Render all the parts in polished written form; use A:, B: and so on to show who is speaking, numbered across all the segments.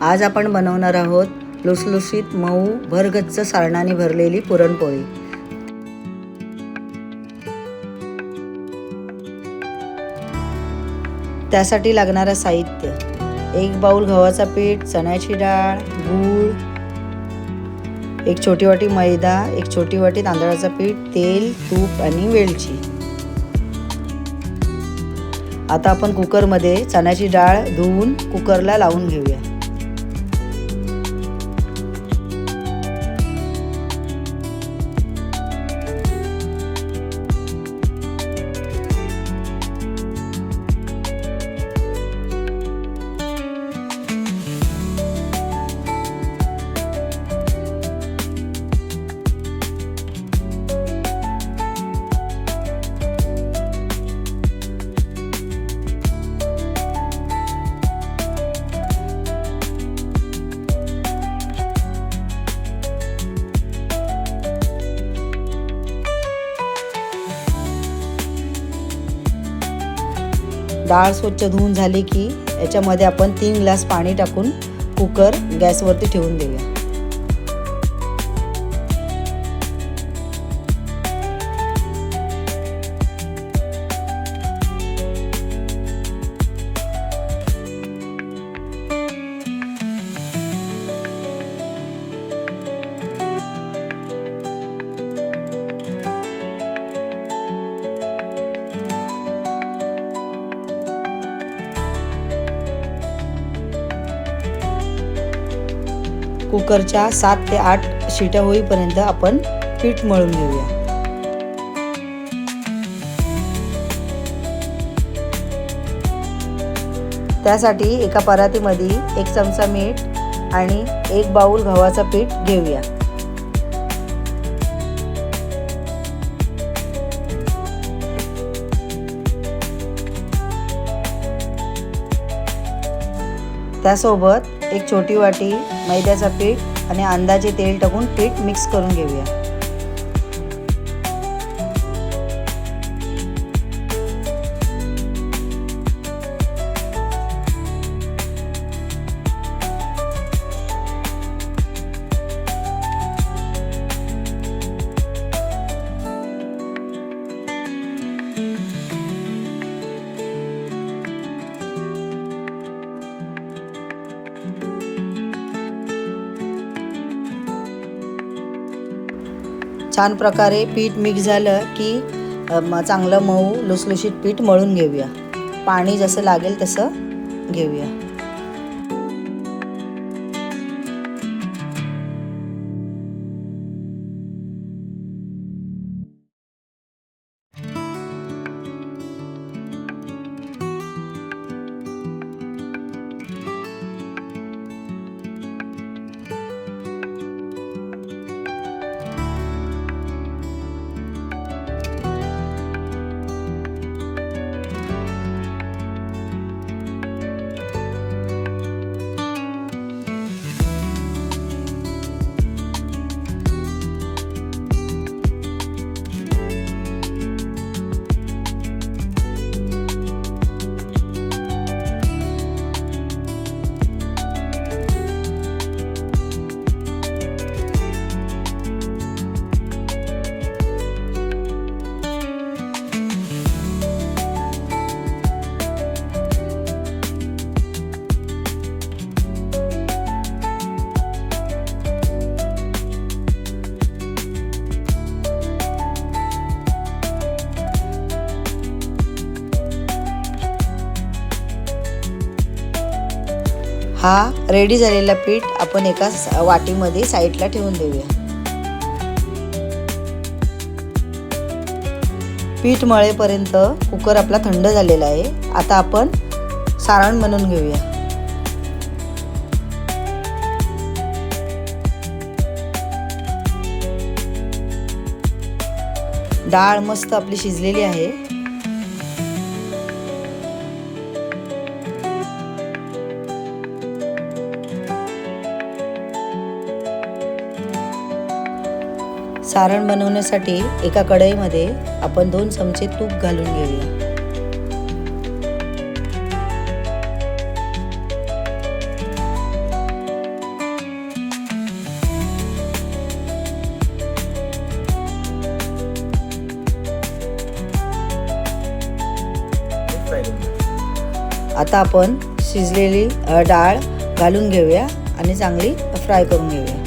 A: आज आपण बनवणार आहोत लुसलुशीत मऊ भरगच्च सारणाने भरलेली पुरणपोळी। त्यासाठी लागणारे साहित्य: 1 बाउल गव्हाचा पीठ, चण्याची डाळ, गूळ, 1 छोटी वाटी मैदा, 1 छोटी वाटी तांदळाचं पीठ, तेल, तूप आणि वेलची। आता आपण कुकरमध्ये चण्याची डाळ धुवून कुकरला लावून घेऊया। डाळ स्वच्छ धुवून झाली की याच्यामध्ये आपण 3 ग्लास पाणी टाकून कुकर गॅसवरती ठेवून देऊया। कुकरच्या 7 ते 8 शिट्या होईपर्यंत आपण पीठ मळून घेऊया। त्यासाठी एका परातीमध्ये 1 चमचा मीठ आणि 1 बाउल गव्हाचं पीठ घेऊया। त्यासोबत 1 छोटी वाटी मैद्याचा पीठ आणि अंदाजे तेल टाकून पीठ मिक्स करून घेऊया। छान प्रकारे पीठ मिक्स झालं की चांगलं मऊ लुसलुशीत पीठ मळून घेऊया। पाणी जसं लागेल तसं घेऊया। हा रेडी झालेला पीठ आपण एका वाटीमध्ये साईडला ठेवून देऊया। पीठ मळेपर्यंत कुकर आपला थंड झालेला आहे। आता आपण सारण बनवून घेऊया। डाळ मस्त आपली शिजलेली आहे। सारण बनवण्यासाठी एका कढईमध्ये आपण 2 चमचे तूप घालून घेऊया। आता आपण शिजलेली डाळ घालून घेऊया आणि चांगली फ्राय करून घेऊया.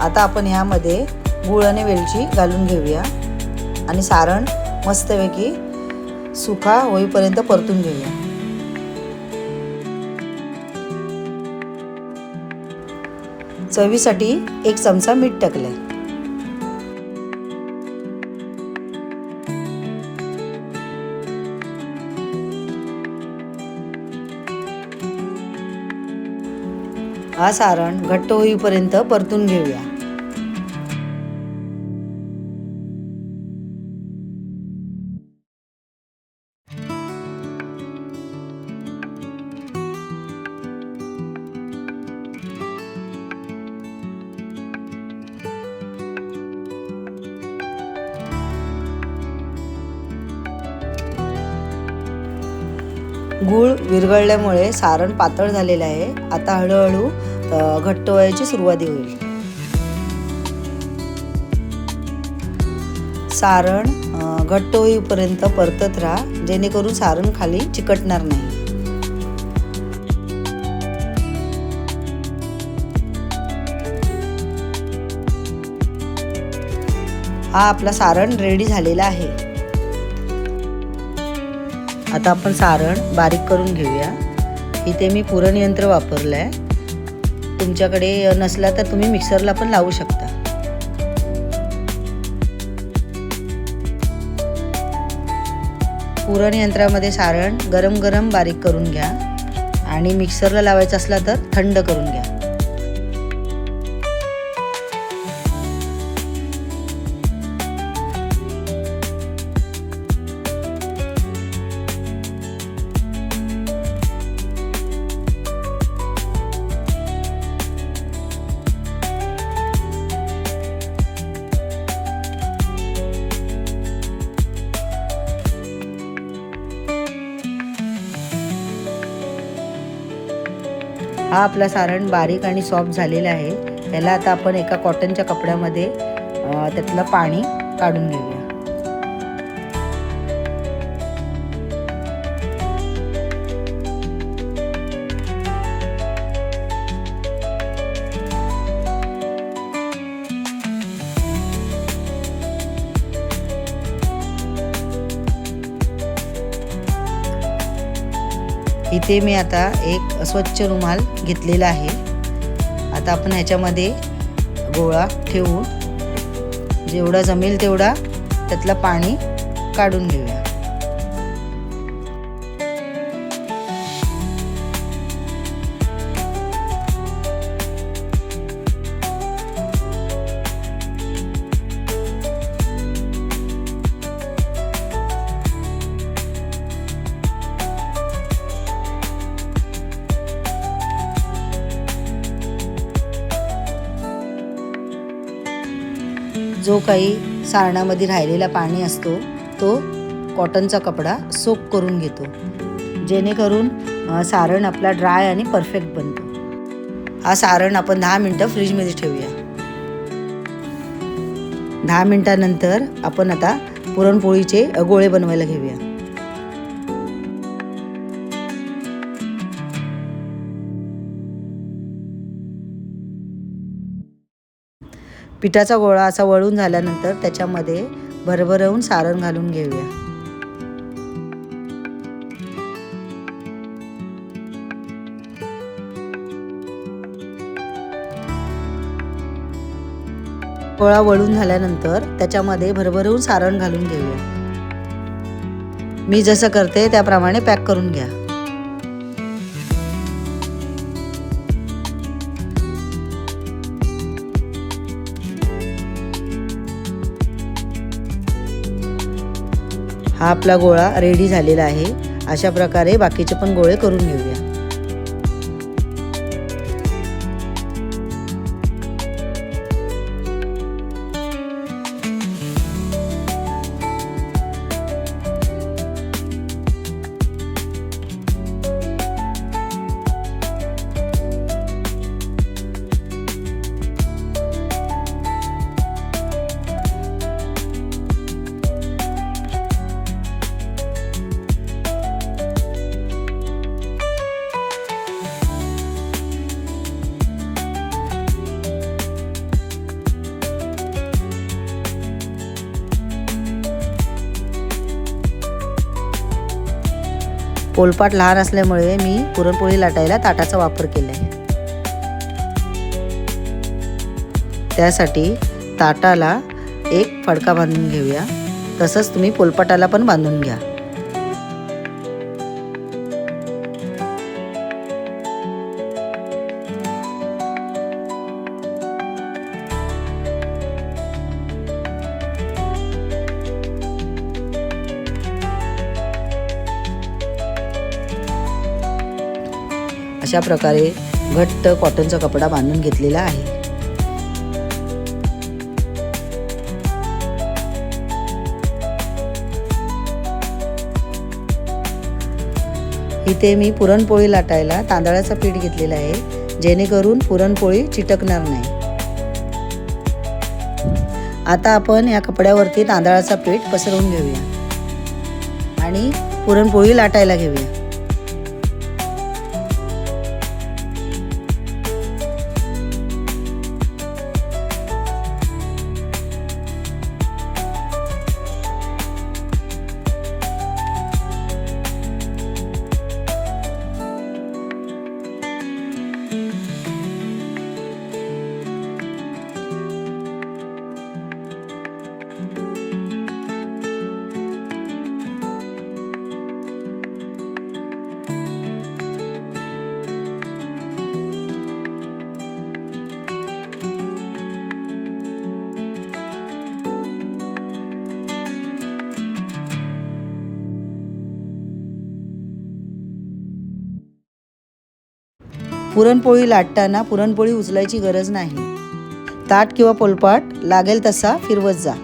A: आता आपण ह्यामध्ये गूळ आणि वेलची घालून घेऊया आणि सारण मस्तपैकी सुका होईपर्यंत परतून घेऊया. चवीसाठी 1 चमचा मीठ टाकले. हा सारण घट्ट होईपर्यंत परतून घेऊया. गूळ विरघळल्यामुळे सारण पातळ झालेलं आहे. आता हळूहळू घट्ट व्हायची सुरुवात होईल. सारण घट्ट होईपर्यंत परतत राहा, जेणेकरून सारण खाली चिकटणार नाही. हा आपला सारण रेडी झालेला आहे. आता आपण सारण बारीक करून घेऊया. इथे मी पुरण यंत्र वापरलं आहे. तुमच्याकडे नसला तर तुम्ही मिक्सरला पण लावू शकता. पुरण यंत्रामध्ये सारण गरम गरम बारीक करून घ्या आणि मिक्सरला लावायचं असला तर थंड करून घ्या. हा आपला सारण बारीक आणि सॉफ्ट झालेला आहे. याला आता आपण एका कॉटनच्या कपड्यामध्ये त्यातलं पाणी काढून घेऊया. इथे मी आता एक स्वच्छ रुमाल घेतलेला आहे. आता आपण ह्याच्यामध्ये गोळा ठेवून जेवढा जमेल तेवढा त्यातलं पाणी काढून घेऊया. जो काही सारणामध्ये राहिलेला पाणी असतो तो कॉटनचा कपडा सोक करून घेतो, जेणेकरून सारण आपला ड्राय आणि परफेक्ट बनतो. हा सारण आपण 10 मिनिटं फ्रीजमध्ये ठेवूया. 10 मिनिटानंतर आपण आता पुरणपोळीचे गोळे बनवायला घेऊया. पिठाचा गोळा असा वळून झाल्यानंतर त्याच्यामध्ये भरभरवून सारण घालून घेऊया. गोळा वळून झाल्यानंतर त्याच्यामध्ये भरभरवून सारण घालून घेऊया. मी जसं करते त्याप्रमाणे पॅक करून घ्या. हा आपला गोळा रेडी झालेला आहे. अशा प्रकारे बाकीचे पण गोळे करून घेऊया. पोलपाट लहान असल्यामुळे मी पुरणपोळी लाटायला ताटाचा वापर केला आहे. त्यासाठी ताटाला एक फडका बांधून घेऊया. तसंच तुम्ही पोलपाटाला पण बांधून घ्या. अशा प्रकारे घट्ट कॉटनचा कपडा बांधून घेतलेला आहे. इथे मी पुरणपोळी लाटायला तांदळाचं पीठ घेतलेलं आहे, जेणेकरून पुरणपोळी चिटकणार नाही. आता आपण या कपड्यावरती तांदळाचं पीठ पसरवून घेऊया आणि पुरणपोळी लाटायला घेऊया. पुरणपोळी लाटताना पुरणपोळी उचलायची गरज नाही. ताट किंवा पोलपाट लागेल तसा फिरवत जा.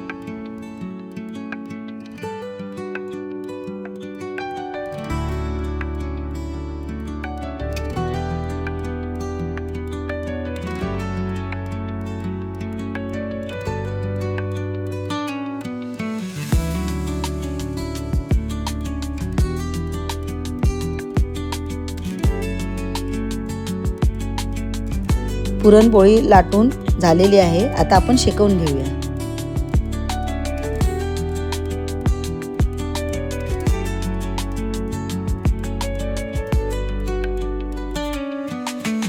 A: पुरणपोळी लाटून झालेली आहे. आता आपण शेकवून घेऊया.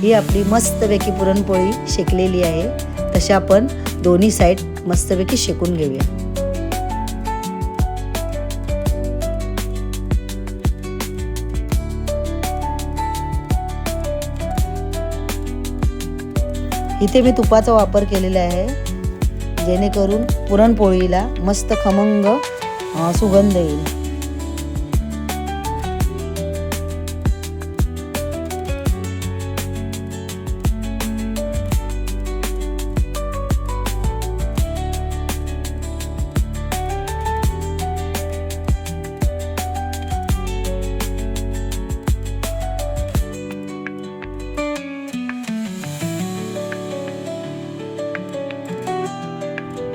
A: ही आपली मस्तपैकी पुरणपोळी शेकलेली आहे. तशी आपण दोन्ही साईड मस्तपैकी शेकून घेऊया. इथे मी तुपाचा वापर केलेला आहे, जेणेकरून पुरणपोळीला मस्त खमंग सुगंध येईल.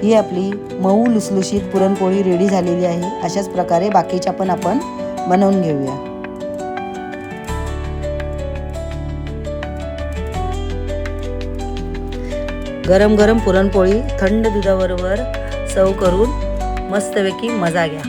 A: ही आपली मऊ लुसलुशीत पुरणपोळी रेडी झालेली आहे. अशाच प्रकारे बाकीच्या पण आपण बनवून घेऊया. गरम गरम पुरणपोळी थंड दुधाबरोबर सर्व करून मस्तपैकी मजा घ्या.